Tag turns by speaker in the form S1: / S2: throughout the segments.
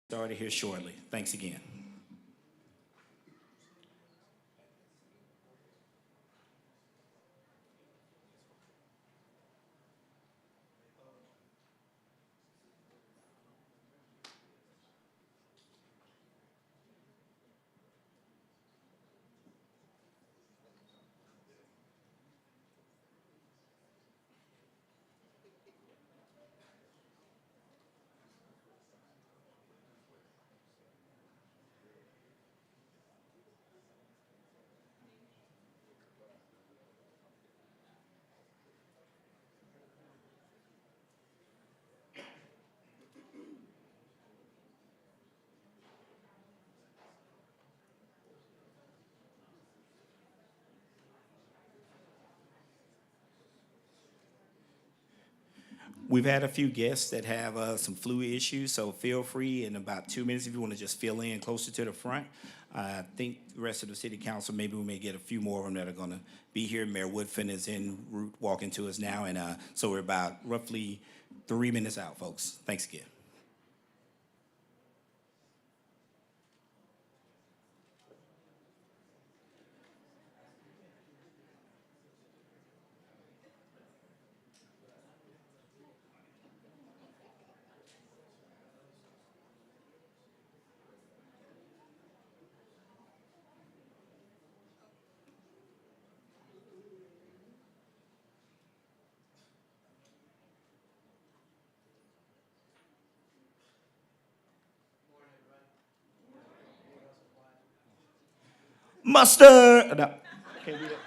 S1: Started here shortly. Thanks again. We've had a few guests that have some flu issues, so feel free in about 2 minutes if you want to just fill in closer to the front. I think the rest of the city council, maybe we may get a few more of them that are going to be here. Mayor Woodfin is en route walking to us now, and so we're about roughly 3 minutes out, folks. Thanks again. Mustard! No. Can't do that.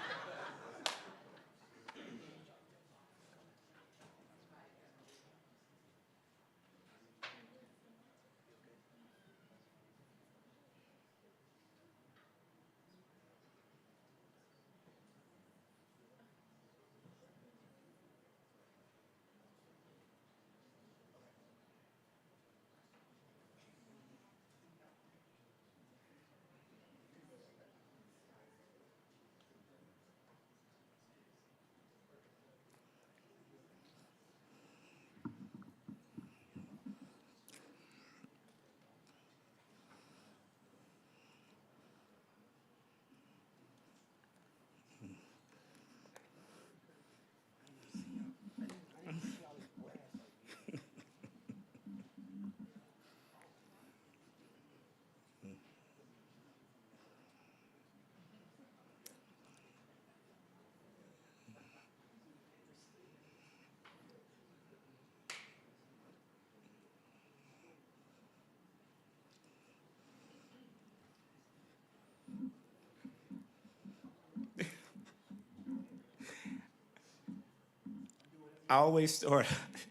S1: I always start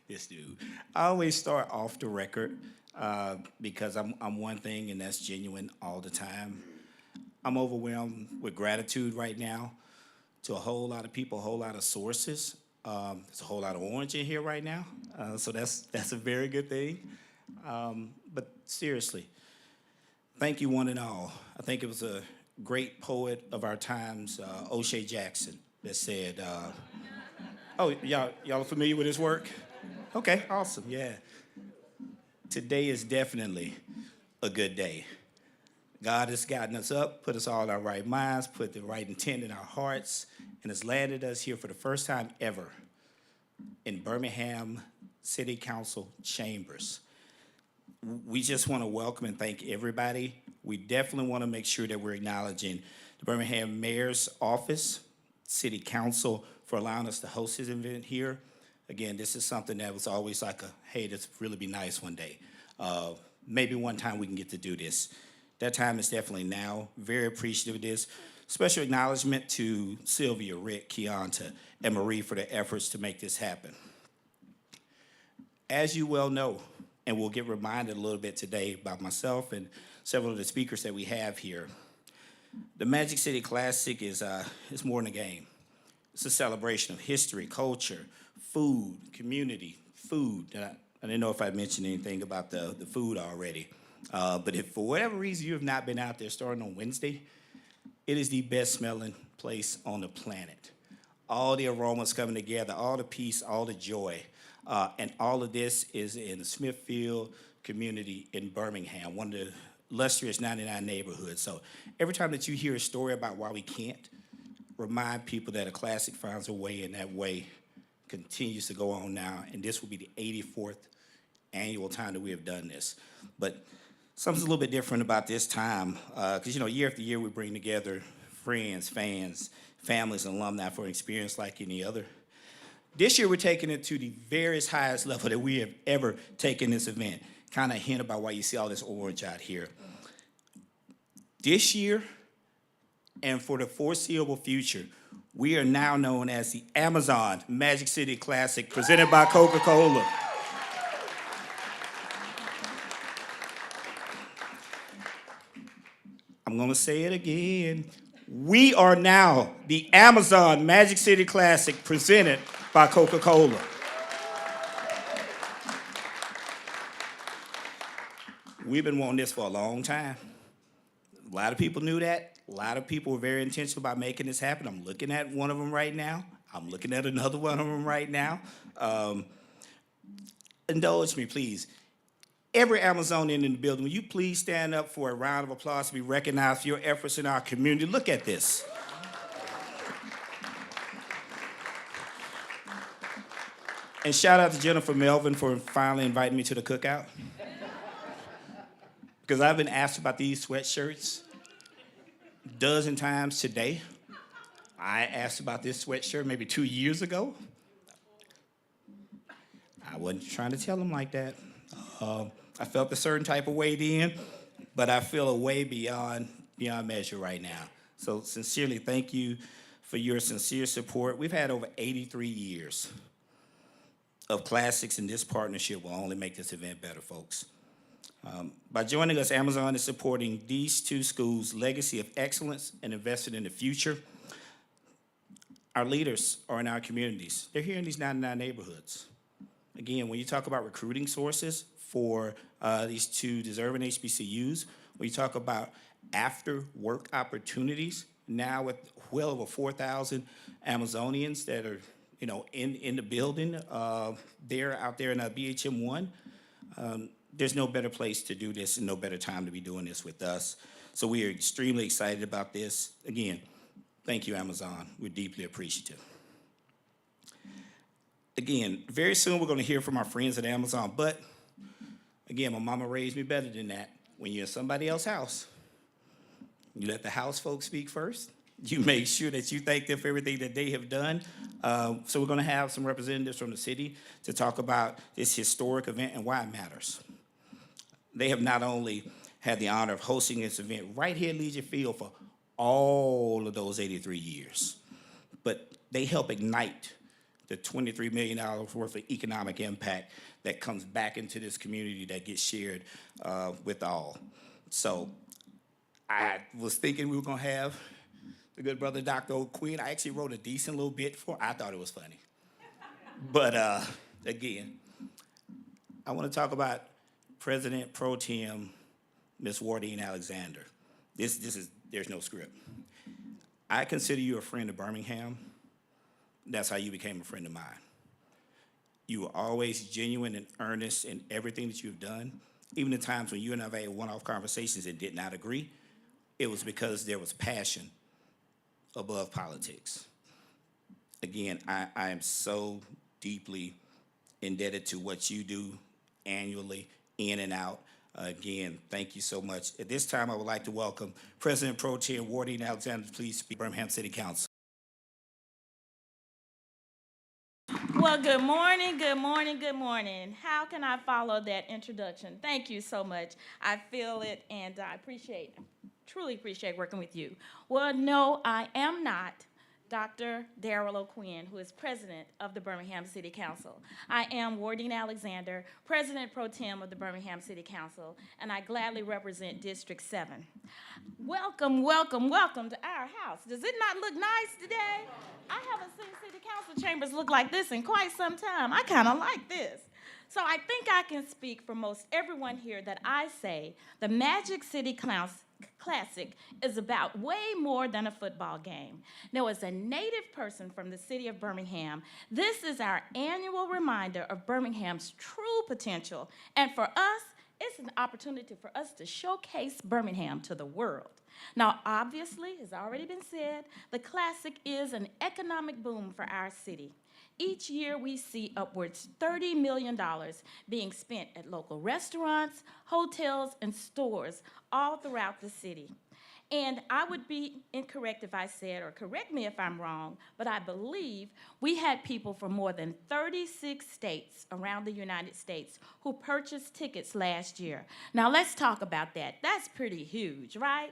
S1: this dude. I always start off the record because I'm one thing, and that's genuine all the time. I'm overwhelmed with gratitude right now to a whole lot of people, a whole lot of sources. There's a whole lot of orange in here right now, so that's a very good thing. But seriously, thank you one and all. I think it was a great poet of our times, O'Shea Jackson, that said, "Oh, y'all are familiar with his work? Okay, awesome, yeah. Today is definitely a good day. God has gotten us up, put us all in our right minds, put the right intent in our hearts, and has landed us here for the first time ever in Birmingham City Council chambers. We just want to welcome and thank everybody. We definitely want to make sure that we're acknowledging the Birmingham Mayor's Office, City Council for allowing us to host this event here. Again, this is something that was always like hey, this would really be nice one day. Maybe one time we can get to do this. That time is definitely now. Very appreciative of this. Special acknowledgement to Sylvia, Rick, Keonta, and Marie for their efforts to make this happen. As you well know, and we'll get reminded a little bit today by myself and several of the speakers that we have here, the Magic City Classic is more than a game. It's a celebration of history, culture, food, community, food. I didn't know if I mentioned anything about the food already. But if for whatever reason you have not been out there starting on Wednesday, it is the best smelling place on the planet. All the aromas coming together, all the peace, all the joy. And all of this is in Smithfield, community in Birmingham, one of the illustrious 99 neighborhoods. So every time that you hear a story about why we can't, remind people that a classic finds a way, and that way continues to go on now. And this will be the 84th annual time that we have done this. But something's a little bit different about this time, because, year after year we bring together friends, fans, families, and alumni for an experience like any other. This year we're taking it to the very highest level that we have ever taken this event. Kind of hint about why you see all this orange out here. This year, and for the foreseeable future, we are now known as the Amazon Magic City Classic, presented by Coca-Cola. I'm gonna say it again. We are now the Amazon Magic City Classic, presented by Coca-Cola. We've been wanting this for a long time. A lot of people knew that. A lot of people were very intentional about making this happen. I'm looking at one of them right now. I'm looking at another one of them right now. Indulge me, please. Every Amazonian in the building, will you please stand up for a round of applause to be recognized for your efforts in our community? Look at this. And shout out to Jennifer Melvin for finally inviting me to the cookout. Because I've been asked about these sweatshirts a dozen times today. I asked about this sweatshirt maybe 2 years ago. I wasn't trying to tell them like that. I felt a certain type of way then, but I feel a way beyond measure right now. So sincerely, thank you for your sincere support. We've had over 83 years of classics, and this partnership will only make this event better, folks. By joining us, Amazon is supporting these two schools' legacy of excellence and investing in the future. Our leaders are in our communities. They're here in these 99 neighborhoods. Again, when you talk about recruiting sources for these two deserving HBCUs, when you talk about after-work opportunities, now with well over 4,000 Amazonians that are, in the building, they're out there in BHM1. There's no better place to do this and no better time to be doing this with us. So we are extremely excited about this. Again, thank you, Amazon. We're deeply appreciative. Again, very soon we're going to hear from our friends at Amazon, but again, my mama raised me better than that. When you're in somebody else's house, you let the house folks speak first. You make sure that you thank them for everything that they have done. So we're going to have some representatives from the city to talk about this historic event and why it matters. They have not only had the honor of hosting this event right here at Legion Field for all of those 83 years, but they help ignite the $23 million worth of economic impact that comes back into this community that gets shared with all. So I was thinking we were going to have the good brother, Dr. O'Quinn. I actually wrote a decent little bit for I thought it was funny. But again, I want to talk about President Pro Tem, Ms. Wardine Alexander. There's no script. I consider you a friend of Birmingham. That's how you became a friend of mine. You were always genuine and earnest in everything that you've done. Even the times when you and I have had one-off conversations and did not agree, it was because there was passion above politics. Again, I am so deeply indebted to what you do annually, in and out. Again, thank you so much. At this time, I would like to welcome President Pro Tem Wardine Alexander to please speak to Birmingham City Council.
S2: Well, good morning, good morning, good morning. How can I follow that introduction? Thank you so much. I feel it, and I truly appreciate working with you. Well, no, I am not Dr. Darrell O'Quinn, who is president of the Birmingham City Council. I am Wardine Alexander, president pro tem of the Birmingham City Council, and I gladly represent District 7. Welcome, welcome, welcome to our house. Does it not look nice today? I haven't seen city council chambers look like this in quite some time. I kind of like this. So I think I can speak for most everyone here that I say the Magic City Classic is about way more than a football game. Now, as a native person from the city of Birmingham, this is our annual reminder of Birmingham's true potential, and for us, it's an opportunity for us to showcase Birmingham to the world. Now, obviously, as already been said, the Classic is an economic boom for our city. Each year, we see upwards $30 million being spent at local restaurants, hotels, and stores all throughout the city. And I would be incorrect if I said, or correct me if I'm wrong, but I believe we had people from more than 36 states around the United States who purchased tickets last year. Now let's talk about that. That's pretty huge, right?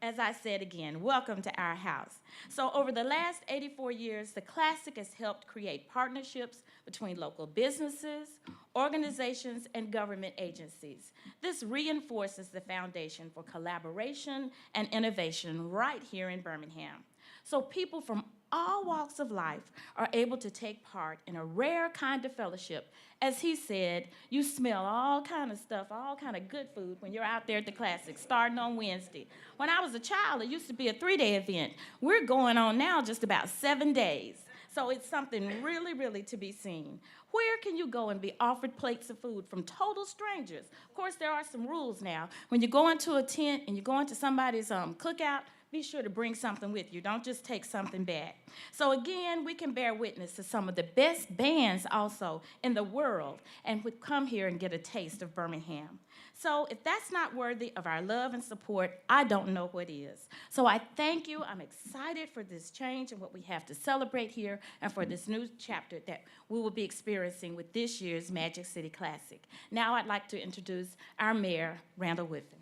S2: As I said again, welcome to our house. So over the last 84 years, the Classic has helped create partnerships between local businesses, organizations, and government agencies. This reinforces the foundation for collaboration and innovation right here in Birmingham. So people from all walks of life are able to take part in a rare kind of fellowship. As he said, you smell all kind of stuff, all kind of good food when you're out there at the Classic, starting on Wednesday. When I was a child, it used to be a 3-day event. We're going on now just about 7 days. So it's something really, really to be seen. Where can you go and be offered plates of food from total strangers? Of course, there are some rules now. When you go into a tent and you go into somebody's cookout, be sure to bring something with you. Don't just take something back. So again, we can bear witness to some of the best bands also in the world and would come here and get a taste of Birmingham. So if that's not worthy of our love and support, I don't know what is. So I thank you. I'm excited for this change and what we have to celebrate here and for this new chapter that we will be experiencing with this year's Magic City Classic. Now I'd like to introduce our mayor, Randall Whiffen.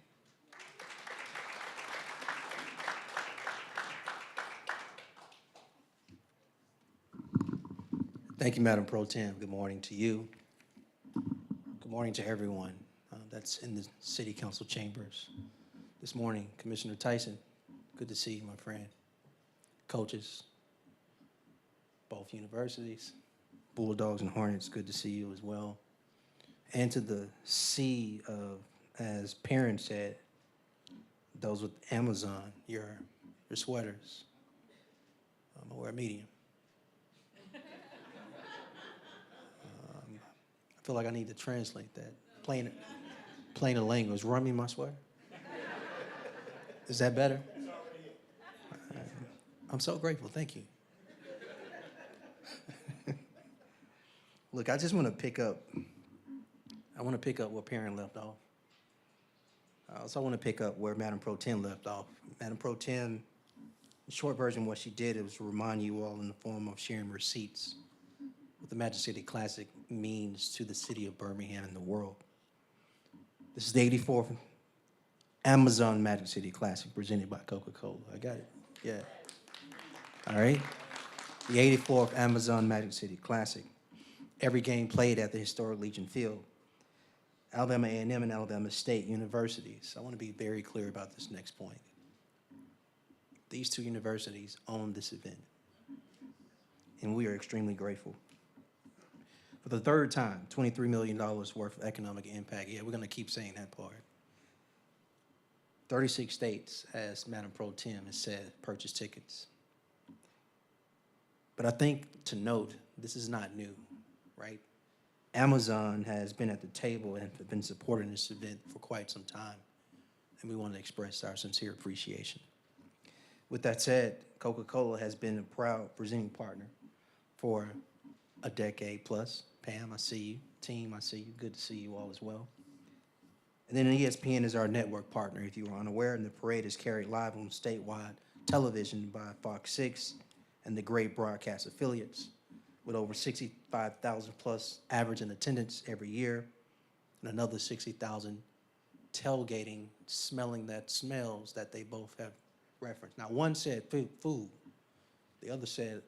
S3: Thank you, Madam Pro Tem. Good morning to you. Good morning to everyone that's in the City Council chambers. This morning, Commissioner Tyson, good to see you, my friend. Coaches, both universities, Bulldogs and Hornets, good to see you as well. And to the sea of, as parents said, those with Amazon, your sweaters. I'm gonna wear a medium. I feel like I need to translate that. Plain language. Run me my sweater. Is that better? I'm so grateful. Thank you. Look, I just want to pick up. I want to pick up where Perrin left off. I also want to pick up where Madam Pro Tem left off. Madam Pro Tem, the short version, what she did was to remind you all in the form of sharing receipts what the Magic City Classic means to the city of Birmingham and the world. This is the 84th Amazon Magic City Classic presented by Coca-Cola. I got it? Yeah. All right. The 84th Amazon Magic City Classic. Every game played at the historic Legion Field. Alabama A&M and Alabama State Universities. I want to be very clear about this next point. These two universities own this event, and we are extremely grateful. For the third time, $23 million worth of economic impact. Yeah, we're going to keep saying that part. 36 states, as Madam Pro Tem has said, purchased tickets. But I think to note, this is not new, right? Amazon has been at the table and have been supporting this event for quite some time, and we want to express our sincere appreciation. With that said, Coca-Cola has been a proud presenting partner for a decade plus. Pam, I see you. Team, I see you. Good to see you all as well. And then ESPN is our network partner, if you are unaware, and the parade is carried live on statewide television by Fox 6 and the great broadcast affiliates, with over 65,000 plus average in attendance every year, and another 60,000 tailgating, smelling that smells that they both have referenced. Now, one said food, the other said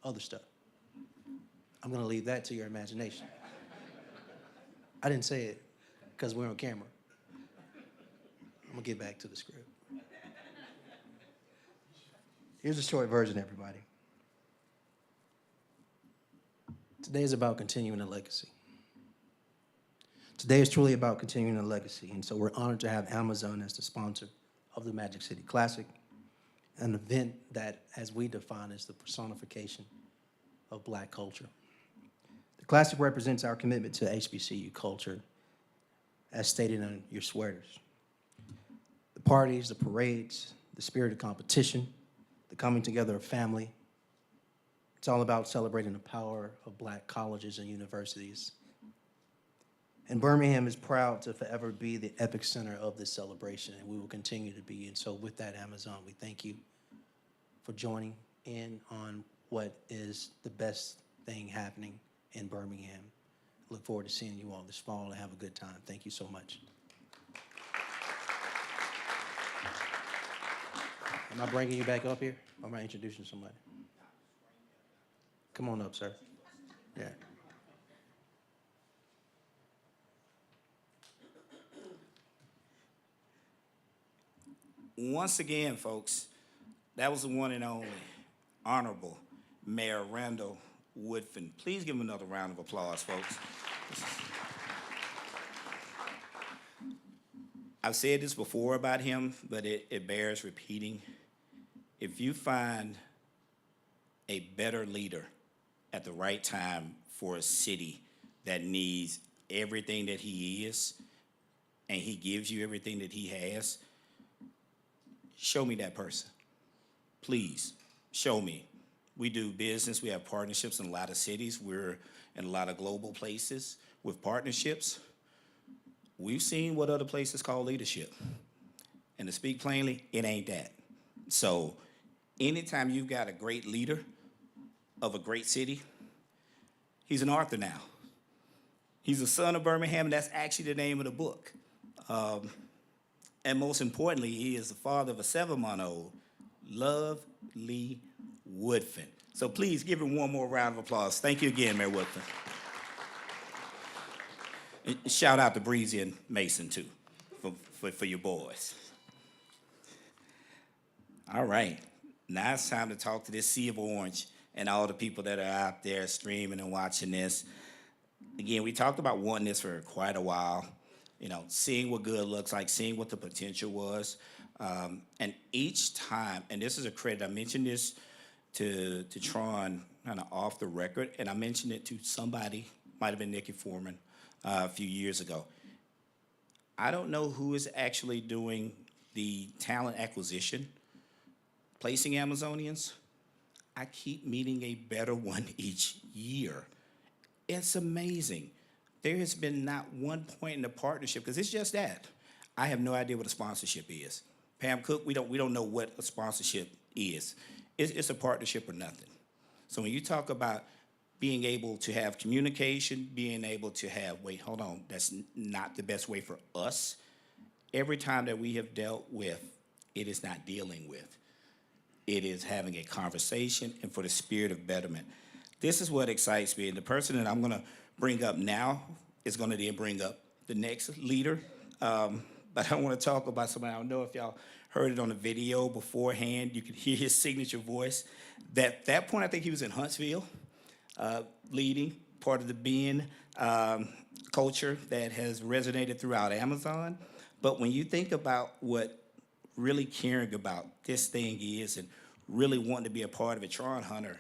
S3: other stuff. I'm going to leave that to your imagination. I didn't say it because we're on camera. I'm going to get back to the script. Here's a short version, everybody. Today is about continuing a legacy. Today is truly about continuing a legacy, and so we're honored to have Amazon as the sponsor of the Magic City Classic, an event that, as we define, is the personification of Black culture. The Classic represents our commitment to HBCU culture as stated on your sweaters. The parties, the parades, the spirit of competition, the coming together of family. It's all about celebrating the power of Black colleges and universities. And Birmingham is proud to forever be the epicenter of this celebration, and we will continue to be. And so with that, Amazon, we thank you for joining in on what is the best thing happening in Birmingham. Look forward to seeing you all this fall and have a good time. Thank you so much. Am I bringing you back up here, or am I introducing somebody? Come on up, sir. Yeah.
S1: Once again, folks, that was the one and only Honorable Mayor Randall Woodfin. Please give him another round of applause, folks. I've said this before about him, but it bears repeating. If you find a better leader at the right time for a city that needs everything that he is, and he gives you everything that he has, show me that person. Please, show me. We do business, we have partnerships in a lot of cities. We're in a lot of global places with partnerships. We've seen what other places call leadership. And to speak plainly, it ain't that. So anytime you've got a great leader of a great city, he's an author now. He's a son of Birmingham, and that's actually the name of the book. And most importantly, he is the father of a 7-month-old, Love Lee Woodfin. So please give him one more round of applause. Thank you again, Mayor Woodfin. And shout out to Breezy and Mason, too, for your boys. All right, now it's time to talk to this sea of orange and all the people that are out there streaming and watching this. Again, we talked about wanting this for quite a while. You know, seeing what good looks like, seeing what the potential was. And each time, and this is a credit, I mentioned this to Tron kind of off the record, and I mentioned it to somebody, might have been Nikki Foreman, a few years ago. I don't know who is actually doing the talent acquisition, placing Amazonians. I keep meeting a better one each year. It's amazing. There has been not one point in the partnership, because it's just that. I have no idea what a sponsorship is. Pam Cook, we don't know what a sponsorship is. It's a partnership or nothing. So when you talk about being able to have communication, being able to have, wait, hold on, that's not the best way for us. Every time that we have dealt with, it is not dealing with. It is having a conversation and for the spirit of betterment. This is what excites me. And the person that I'm going to bring up now is going to then bring up the next leader. But I want to talk about somebody. I don't know if y'all heard it on the video beforehand. You could hear his signature voice. That point, I think he was in Huntsville, leading part of the being culture that has resonated throughout Amazon. But when you think about what really caring about this thing is and really wanting to be a part of it, Tron Hunter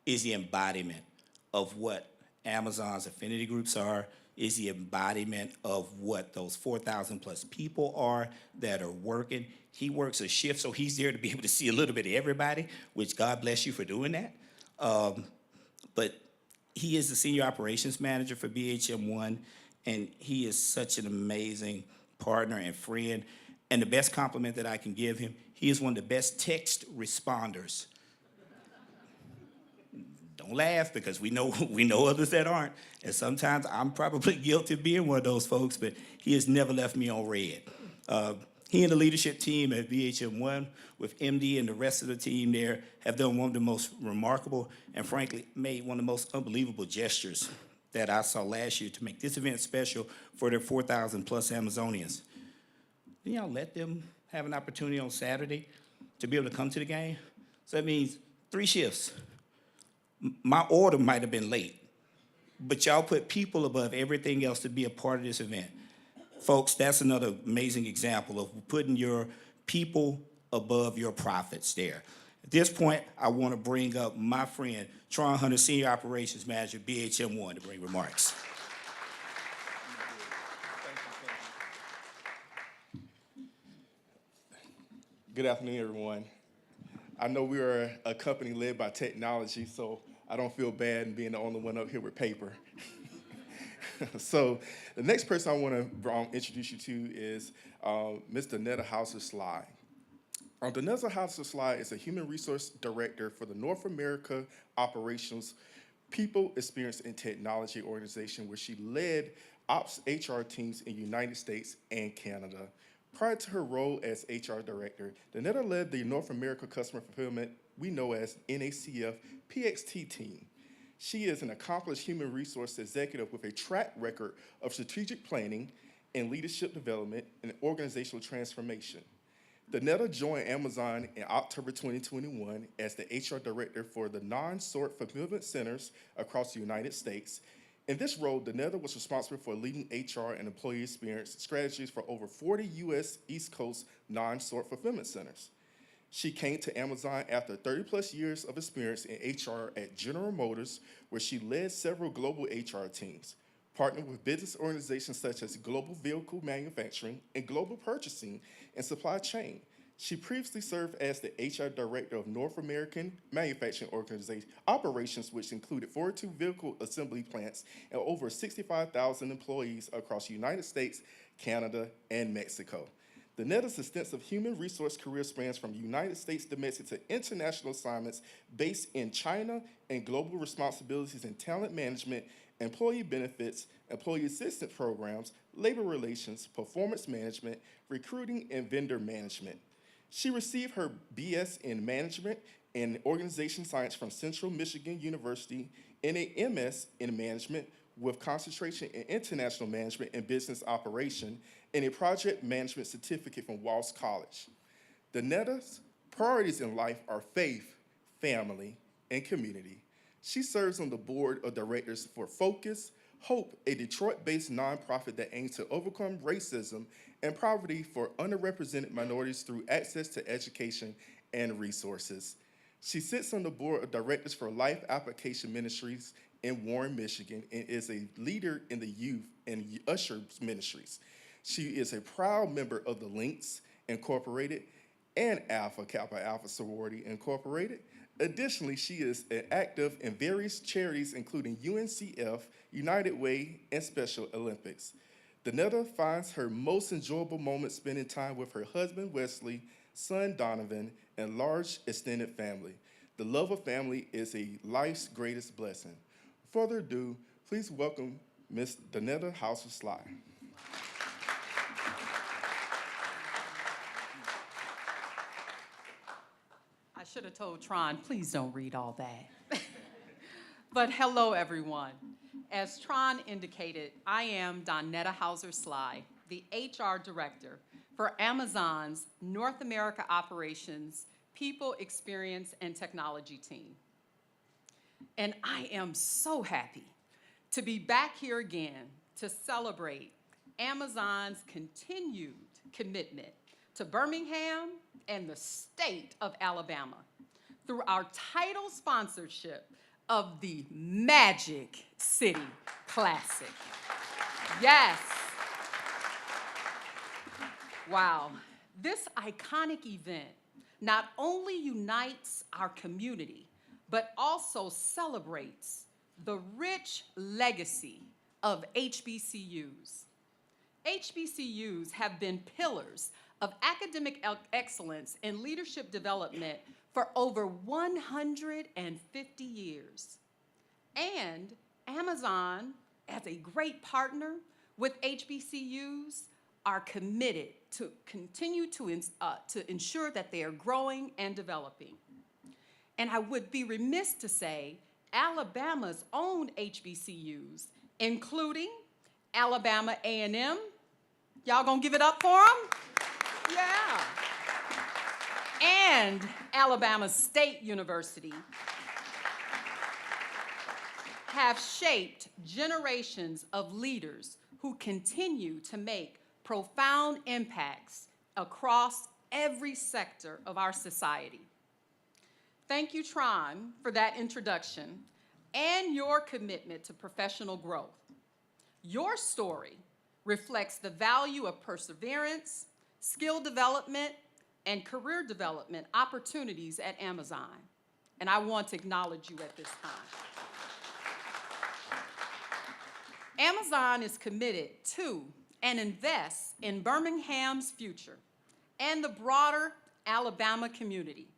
S1: is the embodiment of what Amazon's affinity groups are, is the embodiment of what those 4,000 plus people are that are working. He works a shift, so he's there to be able to see a little bit of everybody, which God bless you for doing that. But he is the senior operations manager for BHM1, and he is such an amazing partner and friend. And the best compliment that I can give him, he is one of the best text responders. Don't laugh, because we know others that aren't. And sometimes I'm probably guilty of being one of those folks, but he has never left me on red. He and the leadership team at BHM1 with MD and the rest of the team there have done one of the most remarkable and frankly made one of the most unbelievable gestures that I saw last year to make this event special for their 4,000 plus Amazonians. Then y'all let them have an opportunity on Saturday to be able to come to the game. So that means 3 shifts. My order might have been late, but y'all put people above everything else to be a part of this event. Folks, that's another amazing example of putting your people above your profits there. At this point, I want to bring up my friend, Tron Hunter, Senior Operations Manager, BHM1, to bring remarks.
S4: Good afternoon, everyone. I know we are a company led by technology, so I don't feel bad in being the only one up here with paper. So the next person I want to introduce you to is Ms. Donetta Hauser-Sly. Donetta Hauser-Sly is a Human Resource Director for the North America Operations People Experience and Technology Organization, where she led Ops HR teams in the United States and Canada. Prior to her role as HR Director, Donetta led the North America Customer Fulfillment we know as NACF PXT team. She is an accomplished human resource executive with a track record of strategic planning and leadership development and organizational transformation. Donetta joined Amazon in October 2021 as the HR Director for the non-sort fulfillment centers across the United States. In this role, Donetta was responsible for leading HR and employee experience strategies for over 40 U.S. East Coast non-sort fulfillment centers. She came to Amazon after 30-plus years of experience in HR at General Motors, where she led several global HR teams, partnered with business organizations such as Global Vehicle Manufacturing and Global Purchasing and Supply Chain. She previously served as the HR Director of North American Manufacturing Organization Operations, which included 42 vehicle assembly plants and over 65,000 employees across the United States, Canada, and Mexico. Donetta's extensive human resource career spans from United States domestic to international assignments based in China and global responsibilities in talent management, employee benefits, employee assistance programs, labor relations, performance management, recruiting, and vendor management. She received her BS in Management and Organization Science from Central Michigan University and a MS in Management with concentration in International Management and Business Operation and a Project Management Certificate from Walsh College. Donetta's priorities in life are faith, family, and community. She serves on the board of directors for Focus Hope, a Detroit-based nonprofit that aims to overcome racism and poverty for underrepresented minorities through access to education and resources. She sits on the board of directors for Life Application Ministries in Warren, Michigan, and is a leader in the youth and usher ministries. She is a proud member of the Links Incorporated and Alpha Kappa Alpha Sorority Incorporated. Additionally, she is active in various charities, including UNCF, United Way, and Special Olympics. Donetta finds her most enjoyable moments spending time with her husband, Wesley, son, Donovan, and large extended family. The love of family is a life's greatest blessing. Further ado, please welcome Ms. Donetta Hauser-Sly.
S5: I should have told Tron, please don't read all that. But hello, everyone. As Tron indicated, I am Donetta Hauser-Sly, the HR Director for Amazon's North America Operations People Experience and Technology team. And I am so happy to be back here again to celebrate Amazon's continued commitment to Birmingham and the state of Alabama through our title sponsorship of the Magic City Classic. Yes. Wow. This iconic event not only unites our community, but also celebrates the rich legacy of HBCUs. HBCUs have been pillars of academic excellence and leadership development for over 150 years. And Amazon, as a great partner with HBCUs, are committed to continue to ensure that they are growing and developing. And I would be remiss to say Alabama's own HBCUs, including Alabama A&M. Y'all gonna give it up for them? Yeah. And Alabama State University have shaped generations of leaders who continue to make profound impacts across every sector of our society. Thank you, Tron, for that introduction and your commitment to professional growth. Your story reflects the value of perseverance, skill development, and career development opportunities at Amazon. And I want to acknowledge you at this time. Amazon is committed to and invests in Birmingham's future and the broader Alabama community.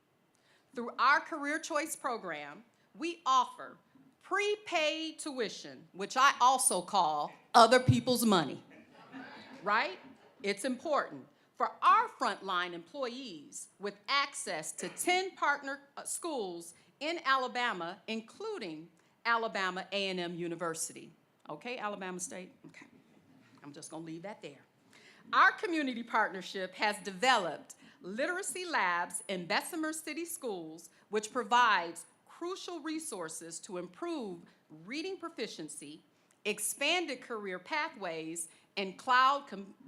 S5: Through our Career Choice program, we offer prepaid tuition, which I also call other people's money, right? It's important for our frontline employees with access to 10 partner schools in Alabama, including Alabama A&M University. Okay, Alabama State? Okay, I'm just gonna leave that there. Our community partnership has developed literacy labs in Bessemer City Schools, which provides crucial resources to improve reading proficiency, expanded career pathways in cloud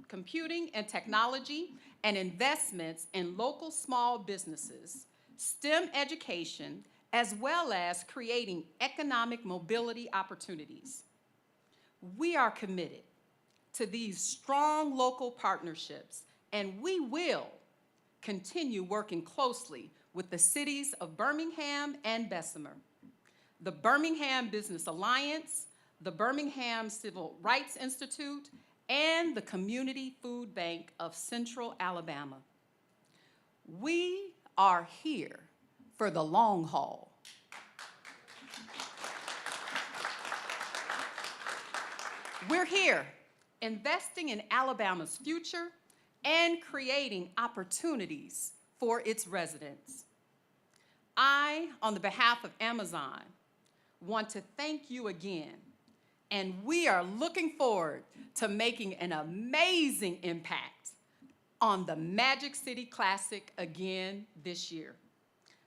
S5: computing and technology, and investments in local small businesses, STEM education, as well as creating economic mobility opportunities. We are committed to these strong local partnerships, and we will continue working closely with the cities of Birmingham and Bessemer, the Birmingham Business Alliance, the Birmingham Civil Rights Institute, and the Community Food Bank of Central Alabama. We are here for the long haul. We're here investing in Alabama's future and creating opportunities for its residents. I, on the behalf of Amazon, want to thank you again, and we are looking forward to making an amazing impact on the Magic City Classic again this year.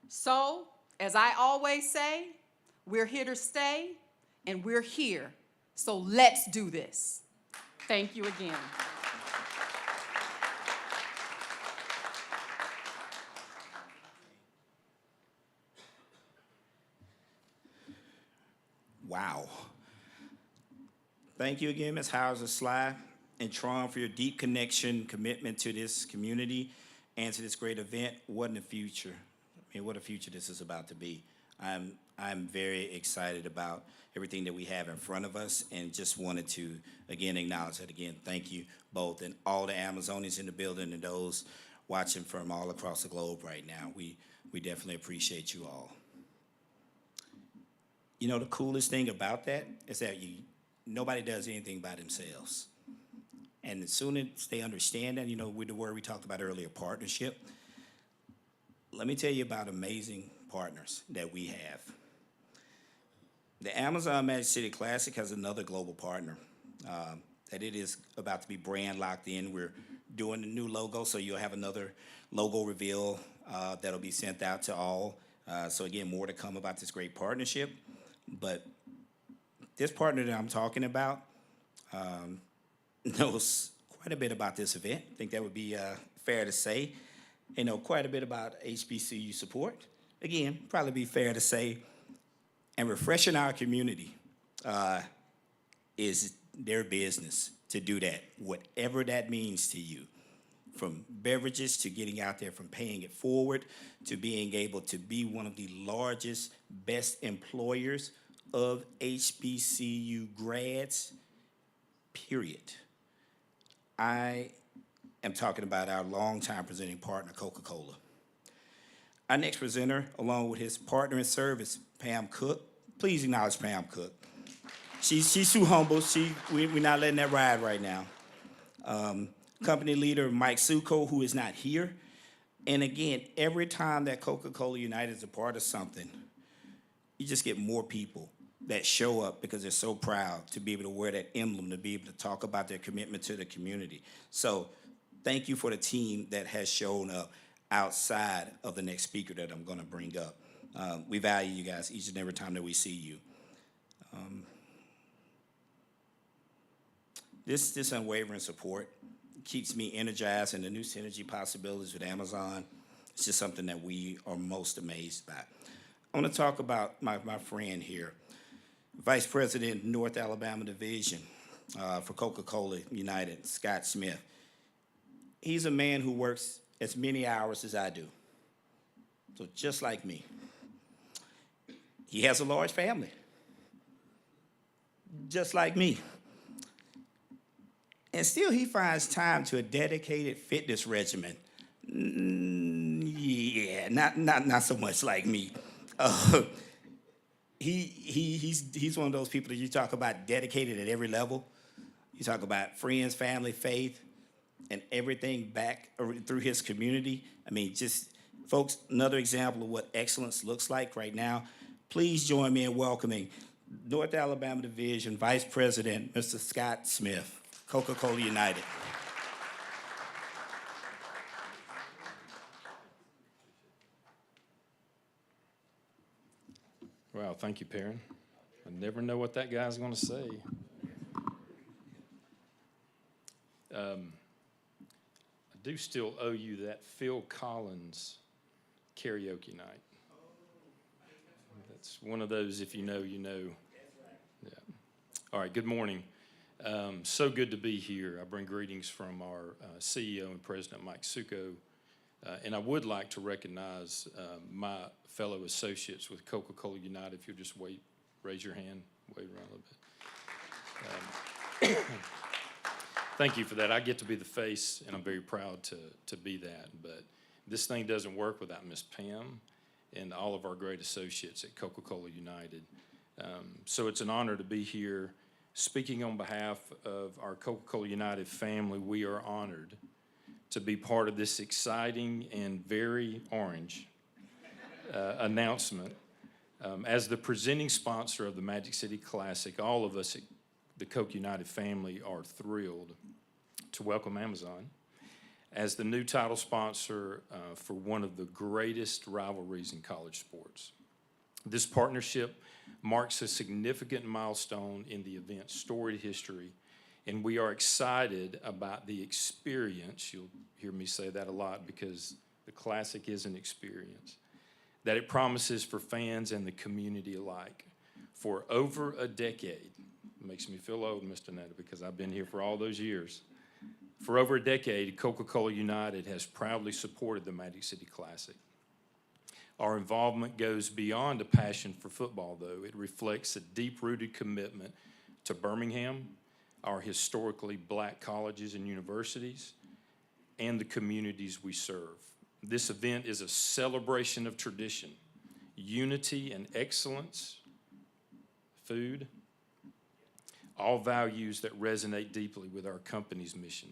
S5: So, as I always say, we're here to stay, and we're here, so let's do this. Thank you again.
S1: Wow. Thank you again, Ms. Hauser-Sly and Tron, for your deep connection, commitment to this community and to this great event. What in the future? I mean, what a future this is about to be. I'm very excited about everything that we have in front of us, and just wanted to, again, acknowledge that again. Thank you both, and all the Amazonians in the building and those watching from all across the globe right now. We definitely appreciate you all. You know, the coolest thing about that is that nobody does anything by themselves. And as soon as they understand that, you know, with the word we talked about earlier, partnership, let me tell you about amazing partners that we have. The Amazon Magic City Classic has another global partner that it is about to be brand locked in. We're doing a new logo, so you'll have another logo reveal that'll be sent out to all. So again, more to come about this great partnership. But this partner that I'm talking about knows quite a bit about this event. I think that would be fair to say. They know quite a bit about HBCU support. Again, probably be fair to say. And refreshing our community is their business to do that, whatever that means to you. From beverages to getting out there, from paying it forward to being able to be one of the largest, best employers of HBCU grads, period. I am talking about our longtime presenting partner, Coca-Cola. Our next presenter, along with his partner in service, Pam Cook. Please acknowledge Pam Cook. She's too humble. We're not letting that ride right now. Company leader Mike Suko, who is not here. And again, every time that Coca-Cola United is a part of something, you just get more people that show up because they're so proud to be able to wear that emblem, to be able to talk about their commitment to the community. So thank you for the team that has shown up outside of the next speaker that I'm going to bring up. We value you guys each and every time that we see you. This unwavering support keeps me energized, and the new synergy possibilities with Amazon, it's just something that we are most amazed by. I want to talk about my friend here, Vice President, North Alabama Division for Coca-Cola United, Scott Smith. He's a man who works as many hours as I do. So just like me. He has a large family, just like me. And still he finds time to a dedicated fitness regimen. Yeah, not so much like me. He's one of those people that you talk about dedicated at every level. You talk about friends, family, faith, and everything back through his community. I mean, just, folks, another example of what excellence looks like right now. Please join me in welcoming North Alabama Division Vice President, Mr. Scott Smith, Coca-Cola United.
S6: Wow, thank you, Perrin. I never know what that guy's going to say. I do still owe you that Phil Collins karaoke night. That's one of those, if you know, you know. Yeah. All right, good morning. So good to be here. I bring greetings from our CEO and President, Mike Succo. And I would like to recognize my fellow associates with Coca-Cola United. If you'll just raise your hand, wave around a little bit. Thank you for that. I get to be the face, and I'm very proud to be that. But this thing doesn't work without Miss Pam and all of our great associates at Coca-Cola United. So it's an honor to be here. Speaking on behalf of our Coca-Cola United family, we are honored to be part of this exciting and very orange announcement. As the presenting sponsor of the Magic City Classic, all of us at the Coke United family are thrilled to welcome Amazon as the new title sponsor for one of the greatest rivalries in college sports. This partnership marks a significant milestone in the event's storied history, and we are excited about the experience. You'll hear me say that a lot because the Classic is an experience that it promises for fans and the community alike. For over a decade, it makes me feel old, Mr. Netta, because I've been here for all those years. For over a decade, Coca-Cola United has proudly supported the Magic City Classic. Our involvement goes beyond a passion for football, though. It reflects a deep-rooted commitment to Birmingham, our historically black colleges and universities, and the communities we serve. This event is a celebration of tradition, unity and excellence, food, all values that resonate deeply with our company's mission.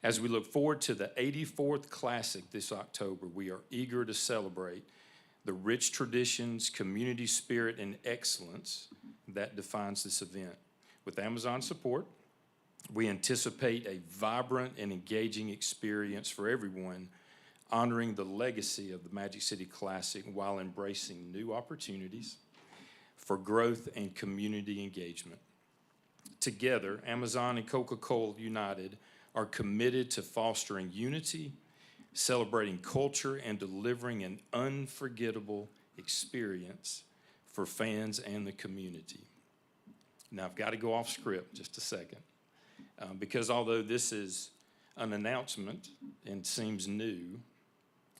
S6: As we look forward to the 84th Classic this October, we are eager to celebrate the rich traditions, community spirit, and excellence that defines this event. With Amazon support, we anticipate a vibrant and engaging experience for everyone, honoring the legacy of the Magic City Classic while embracing new opportunities for growth and community engagement. Together, Amazon and Coca-Cola United are committed to fostering unity, celebrating culture, and delivering an unforgettable experience for fans and the community. Now, I've got to go off script just a second, because although this is an announcement and seems new,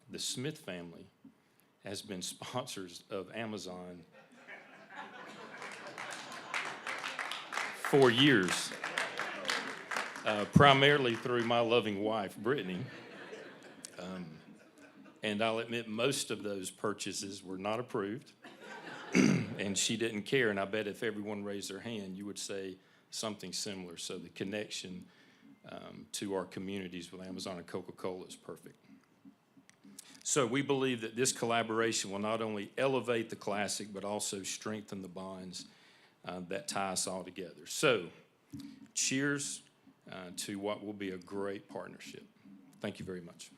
S6: the Smith family has been sponsors of Amazon for years, primarily through my loving wife, Brittany. And I'll admit most of those purchases were not approved, and she didn't care. And I bet if everyone raised their hand, you would say something similar. So the connection to our communities with Amazon and Coca-Cola is perfect. So we believe that this collaboration will not only elevate the Classic, but also strengthen the bonds that tie us all together. So cheers to what will be a great partnership. Thank you very much.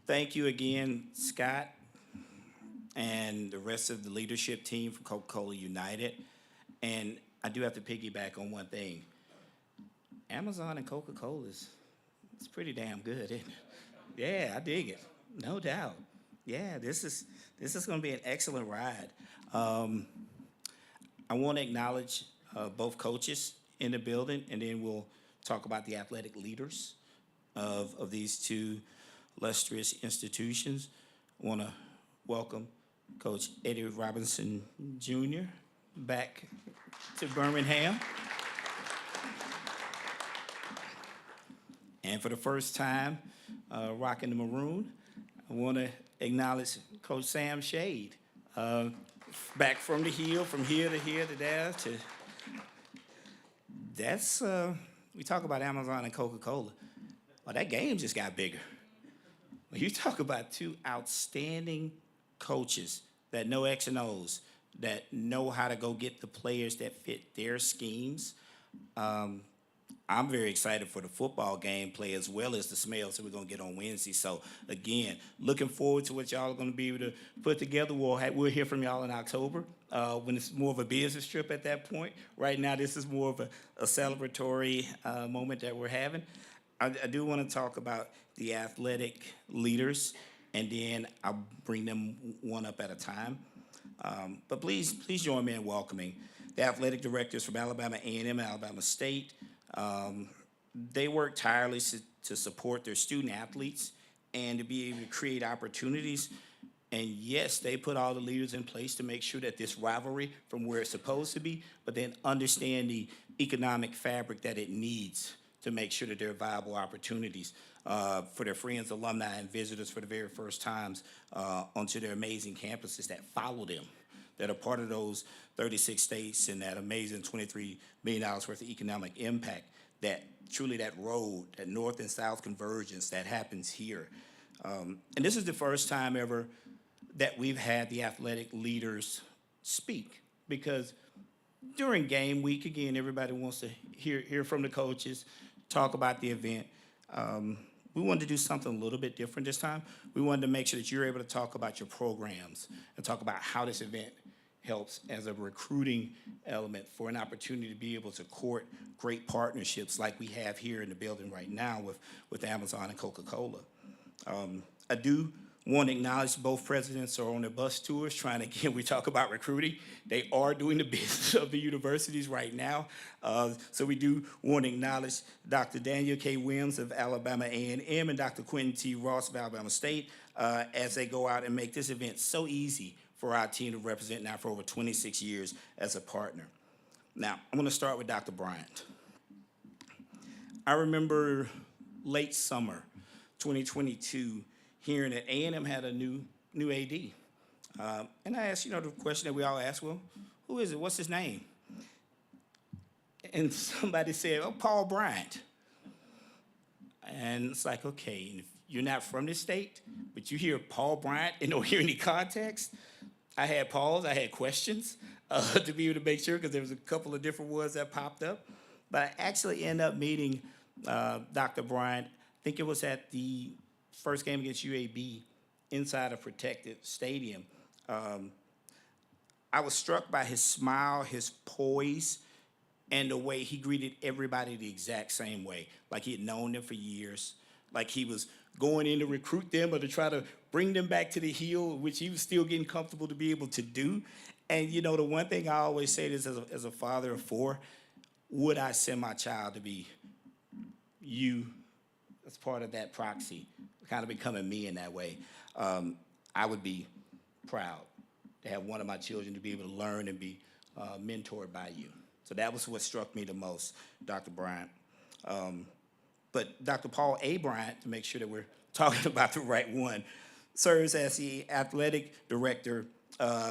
S1: Thank you again, Scott, and the rest of the leadership team from Coca-Cola United. And I do have to piggyback on one thing. Amazon and Coca-Cola it's pretty damn good, isn't it? Yeah, I dig it, no doubt. Yeah, this is going to be an excellent ride. I want to acknowledge both coaches in the building, and then we'll talk about the athletic leaders of these two illustrious institutions. I want to welcome Coach Eddie Robinson Jr. back to Birmingham. And for the first time, rocking the maroon, I want to acknowledge Coach Sam Shade, back from the hill, from here to here to there to. That's we talk about Amazon and Coca-Cola. Well, that game just got bigger. When you talk about two outstanding coaches that know X and O's, that know how to go get the players that fit their schemes. I'm very excited for the football gameplay as well as the smells that we're going to get on Wednesday. So, again, looking forward to what y'all are going to be able to put together. We'll hear from y'all in October when it's more of a business trip at that point. Right now, this is more of a celebratory moment that we're having. I do want to talk about the athletic leaders, and then I'll bring them one up at a time. But please join me in welcoming the athletic directors from Alabama A&M and Alabama State. They work tirelessly to support their student athletes and to be able to create opportunities. And yes, they put all the leaders in place to make sure that this rivalry from where it's supposed to be, but then understand the economic fabric that it needs to make sure that there are viable opportunities for their friends, alumni, and visitors for the very first times onto their amazing campuses that follow them, that are part of those 36 states and that amazing $23 million worth of economic impact, that truly that road, that north and south convergence that happens here. And this is the first time ever that we've had the athletic leaders speak, because during game week, again, everybody wants to hear from the coaches, talk about the event. We wanted to do something a little bit different this time. We wanted to make sure that you're able to talk about your programs and talk about how this event helps as a recruiting element for an opportunity to be able to court great partnerships like we have here in the building right now with Amazon and Coca-Cola. I do want to acknowledge both presidents are on their bus tours trying to, again, we talk about recruiting. They are doing the business of the universities right now. So we do want to acknowledge Dr. Daniel K. Williams of Alabama A&M and Dr. Quentin T. Ross of Alabama State as they go out and make this event so easy for our team to represent now for over 26 years as a partner. Now, I'm going to start with Dr. Bryant. I remember late summer 2022 hearing that A&M had a new AD. And I asked, the question that we all ask, well, who is it? What's his name? And somebody said, oh, Paul Bryant. And it's like, okay, if you're not from this state, but you hear Paul Bryant and don't hear any context. I had pause, I had questions to be able to make sure, because there was a couple of different ones that popped up. But I actually ended up meeting Dr. Bryant. I think it was at the first game against UAB inside a protected stadium. I was struck by his smile, his poise, and the way he greeted everybody the exact same way, like he had known them for years, like he was going in to recruit them or to try to bring them back to the hill, which he was still getting comfortable to be able to do. And, the one thing I always say this as a father of four, would I send my child to be you as part of that proxy, kind of becoming me in that way? I would be proud to have one of my children to be able to learn and be mentored by you. So that was what struck me the most, Dr. Bryant. But Dr. Paul A. Bryant, to make sure that we're talking about the right one, serves as the athletic director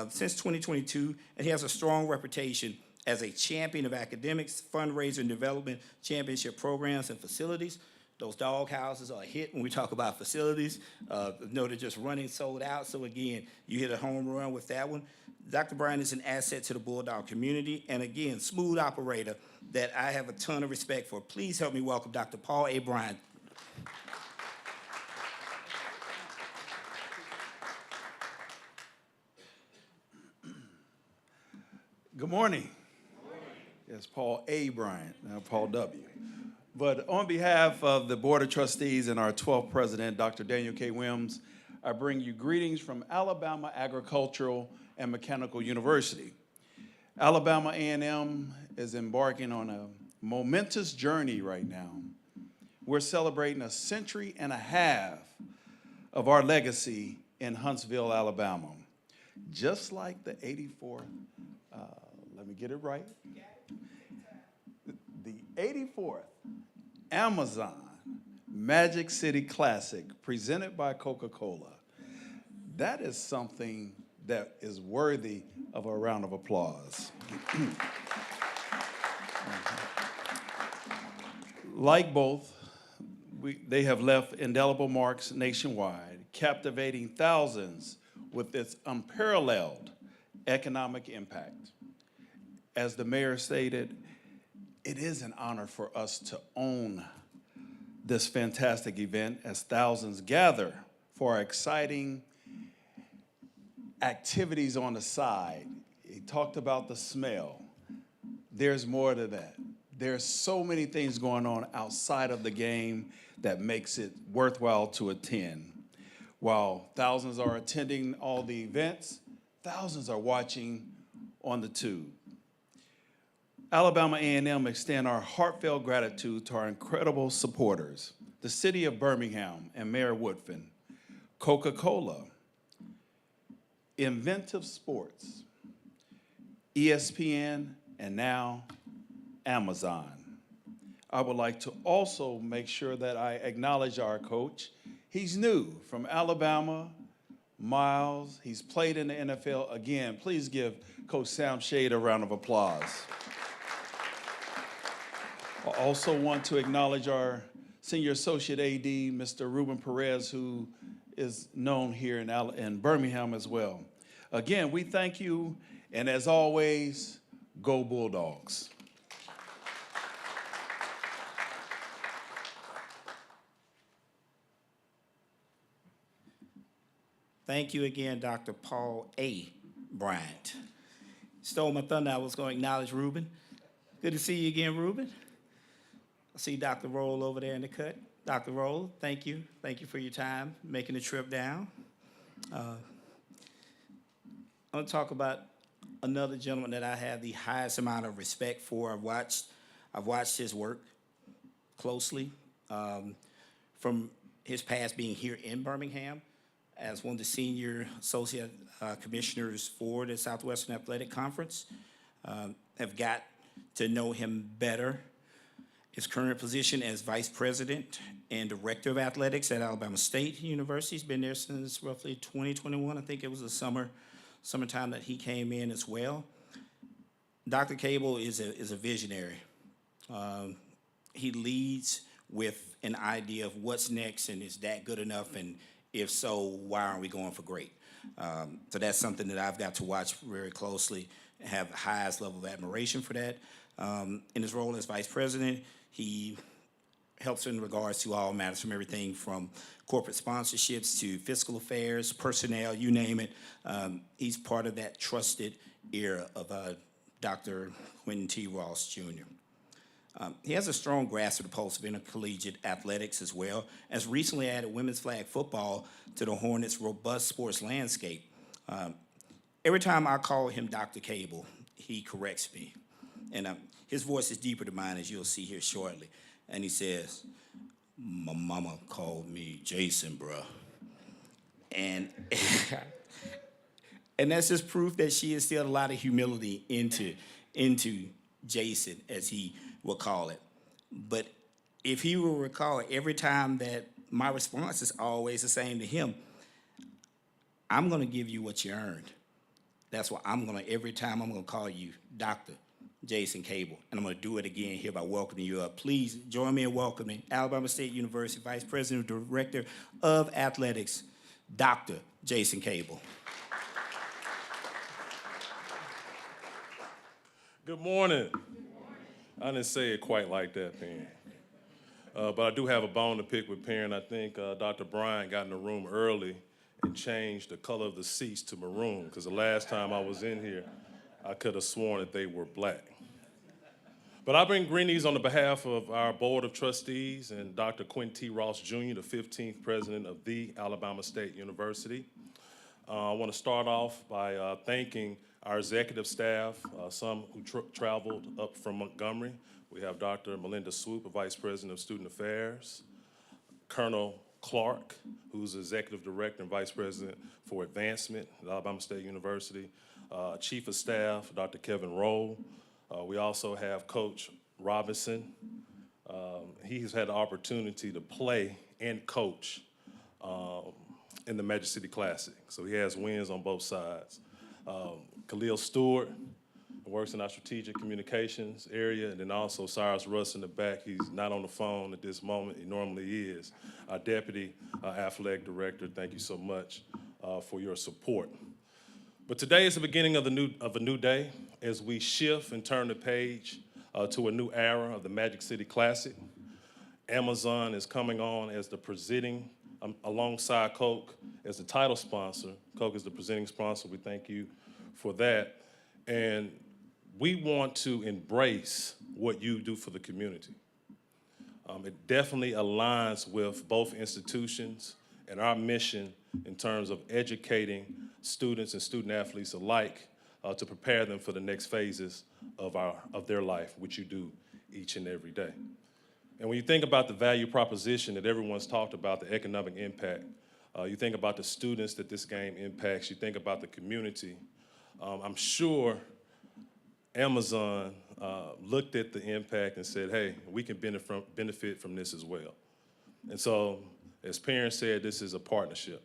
S1: since 2022, and he has a strong reputation as a champion of academics, fundraiser and development, championship programs and facilities. Those dog houses are a hit when we talk about facilities. They're just running sold out. So again, you hit a home run with that one. Dr. Bryant is an asset to the Bulldog community, and again, smooth operator that I have a ton of respect for. Please help me welcome Dr. Paul A. Bryant.
S7: Good morning. Yes, Paul A. Bryant, now Paul W. But on behalf of the Board of Trustees and our 12th president, Dr. Daniel K. Williams, I bring you greetings from Alabama Agricultural and Mechanical University. Alabama A&M is embarking on a momentous journey right now. We're celebrating a century and a half of our legacy in Huntsville, Alabama. Just like the 84th, let me get it right. The 84th Amazon Magic City Classic presented by Coca-Cola. That is something that is worthy of a round of applause. Like both, they have left indelible marks nationwide, captivating thousands with its unparalleled economic impact. As the mayor stated, it is an honor for us to own this fantastic event as thousands gather for our exciting activities on the side. He talked about the smell. There's more to that. There's so many things going on outside of the game that makes it worthwhile to attend. While thousands are attending all the events, thousands are watching on the tube. Alabama A&M extend our heartfelt gratitude to our incredible supporters, the City of Birmingham and Mayor Woodfin, Coca-Cola, Inventive Sports, ESPN, and now Amazon. I would like to also make sure that I acknowledge our coach. He's new from Alabama, Miles. He's played in the NFL. Again, please give Coach Sam Shade a round of applause. I also want to acknowledge our Senior Associate AD, Mr. Ruben Perez, who is known here in Birmingham as well. Again, we thank you, and as always, go Bulldogs.
S1: Thank you again, Dr. Paul A. Bryant. Stole my thunder. I was going to acknowledge Ruben. Good to see you again, Ruben. I see Dr. Roll over there in the cut. Dr. Roll, thank you. Thank you for your time making the trip down. I'm going to talk about another gentleman that I have the highest amount of respect for. I've watched his work closely from his past being here in Birmingham as one of the senior associate commissioners for the Southwestern Athletic Conference. Have got to know him better. His current position as vice president and director of athletics at Alabama State University. He's been there since roughly 2021. I think it was the summertime that he came in as well. Dr. Cable is a visionary. He leads with an idea of what's next and is that good enough, and if so, why aren't we going for great? So that's something that I've got to watch very closely and have the highest level of admiration for that. In his role as vice president, he helps in regards to all matters from everything from corporate sponsorships to fiscal affairs, personnel, you name it. He's part of that trusted era of Dr. Quentin T. Ross Jr. He has a strong grasp of the pulse of intercollegiate athletics as well, as recently added women's flag football to the Hornets' robust sports landscape. Every time I call him Dr. Cable, he corrects me. And his voice is deeper than mine, as you'll see here shortly. And he says, "My mama called me Jason, bruh." And and that's just proof that she instilled a lot of humility into Jason, as he will call it. But if he will recall, every time that my response is always the same to him, I'm going to give you what you earned. That's why every time I'm going to call you Dr. Jason Cable, and I'm going to do it again here by welcoming you up. Please join me in welcoming Alabama State University Vice President, Director of Athletics, Dr. Jason Cable.
S8: Good morning. I didn't say it quite like that, Perrin. But I do have a bone to pick with Perrin. I think Dr. Bryant got in the room early and changed the color of the seats to maroon, because the last time I was in here, I could have sworn that they were black. But I bring greetings on the behalf of our Board of Trustees and Dr. Quentin T. Ross Jr., the 15th President of the Alabama State University. I want to start off by thanking our executive staff, some who traveled up from Montgomery. We have Dr. Melinda Swoop, the Vice President of Student Affairs, Colonel Clark, who's Executive Director and Vice President for Advancement at Alabama State University, Chief of Staff, Dr. Kevin Rowe. We also have Coach Robinson. He's had the opportunity to play and coach in the Magic City Classic, so he has wins on both sides. Khalil Stewart works in our strategic communications area, and then also Cyrus Russ in the back. He's not on the phone at this moment. He normally is. Our Deputy Athletic Director, thank you so much for your support. But today is the beginning of a new day as we shift and turn the page to a new era of the Magic City Classic. Amazon is coming on as the presenting, alongside Coke as the title sponsor. Coke is the presenting sponsor. We thank you for that. And we want to embrace what you do for the community. It definitely aligns with both institutions and our mission in terms of educating students and student athletes alike to prepare them for the next phases of their life, which you do each and every day. And when you think about the value proposition that everyone's talked about, the economic impact, you think about the students that this game impacts, you think about the community, I'm sure Amazon looked at the impact and said, hey, we can benefit from this as well. And so, as Perrin said, this is a partnership.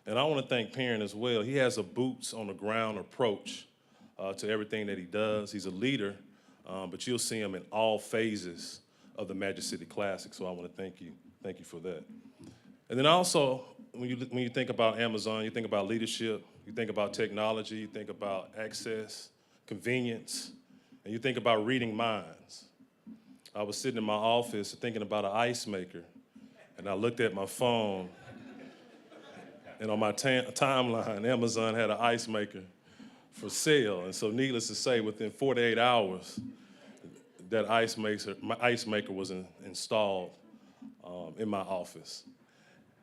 S8: And I want to thank Perrin as well. He has a boots on the ground approach to everything that he does. He's a leader, but you'll see him in all phases of the Magic City Classic. So I want to thank you for that. And then also, when you think about Amazon, you think about leadership, you think about technology, you think about access, convenience, and you think about reading minds. I was sitting in my office thinking about an ice maker, and I looked at my phone, and on my timeline, Amazon had an ice maker for sale. And so needless to say, within 48 hours, that ice maker was installed in my office.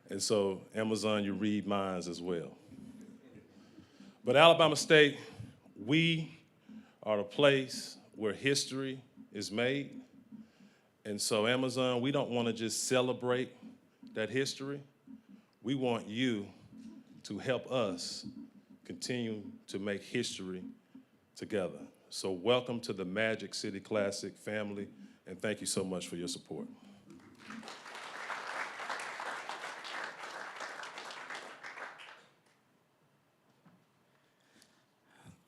S8: And so Amazon, you read minds as well. But Alabama State, we are the place where history is made. And so Amazon, we don't want to just celebrate that history. We want you to help us continue to make history together. So welcome to the Magic City Classic family, and thank you so much for your support.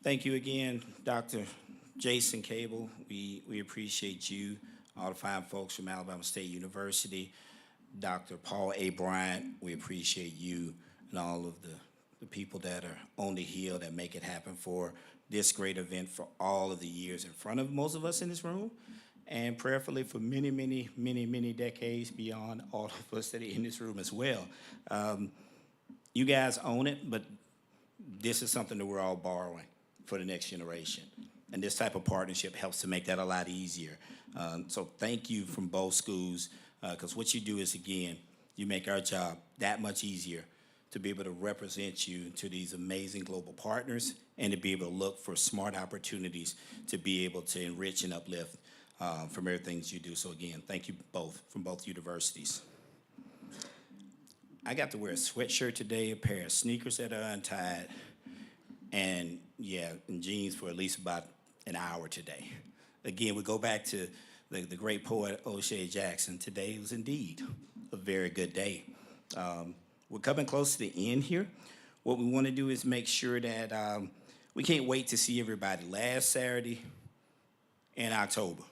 S1: Thank you again, Dr. Jason Cable. We appreciate you, all the fine folks from Alabama State University. Dr. Paul A. Bryant, we appreciate you and all of the people that are on the Hill that make it happen for this great event for all of the years in front of most of us in this room, and prayerfully for many, many, many, many decades beyond all of us that are in this room as well. You guys own it, but this is something that we're all borrowing for the next generation. And this type of partnership helps to make that a lot easier. So thank you from both schools, because what you do is, again, you make our job that much easier to be able to represent you to these amazing global partners and to be able to look for smart opportunities to be able to enrich and uplift from everything you do. So again, thank you both from both universities. I got to wear a sweatshirt today, a pair of sneakers that are untied, and jeans for at least about an hour today. Again, we go back to the great poet O'Shea Jackson. Today was indeed a very good day. We're coming close to the end here. What we want to do is make sure that we can't wait to see everybody last Saturday in October.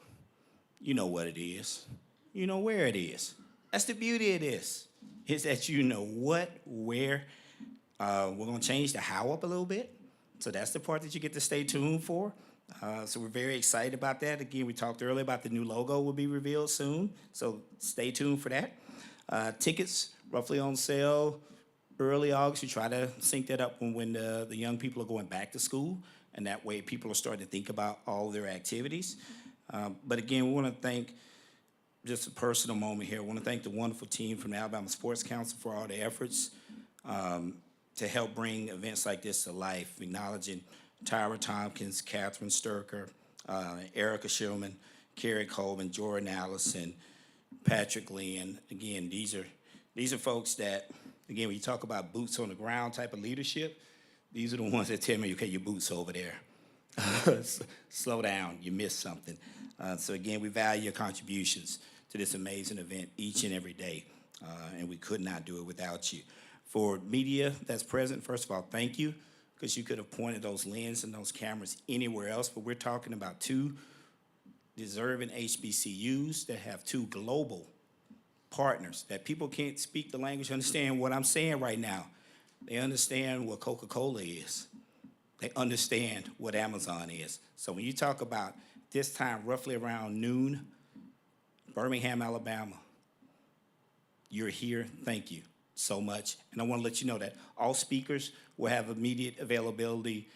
S1: You know what it is. You know where it is. That's the beauty of this, is that you know what, where. We're going to change the how up a little bit. So that's the part that you get to stay tuned for. So we're very excited about that. Again, we talked earlier about the new logo will be revealed soon. So stay tuned for that. Tickets roughly on sale early August. We try to sync that up when the young people are going back to school. And that way people are starting to think about all their activities. But again, we want to thank, just a personal moment here, I want to thank the wonderful team from the Alabama Sports Council for all their efforts to help bring events like this to life, acknowledging Tyra Tompkins, Catherine Sturker, Erica Shillman, Kerry Coleman, Jordan Allison, Patrick Lynn. Again, these are folks that, again, when you talk about boots on the ground type of leadership, these are the ones that tell me, okay, your boots over there. Slow down, you missed something. So again, we value your contributions to this amazing event each and every day, and we could not do it without you. For media that's present, first of all, thank you, because you could have pointed those lenses and those cameras anywhere else, but we're talking about two deserving HBCUs that have two global partners, that people can't speak the language, understand what I'm saying right now. They understand what Coca-Cola is. They understand what Amazon is. So when you talk about this time, roughly around noon, Birmingham, Alabama, you're here, thank you so much. And I want to let you know that all speakers will have immediate availability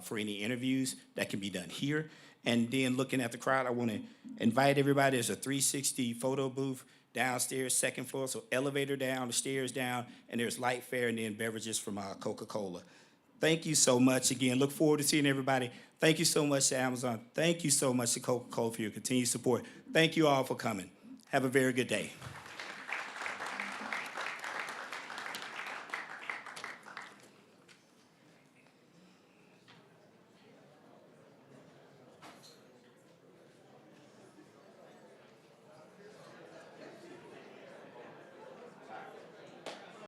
S1: for any interviews that can be done here. And then looking at the crowd, I want to invite everybody. There's a 360 photo booth downstairs, second floor, so elevator down, the stairs down, and there's light fare and then beverages from Coca-Cola. Thank you so much again. Look forward to seeing everybody. Thank you so much to Amazon. Thank you so much to Coca-Cola for your continued support. Thank you all for coming. Have a very good day.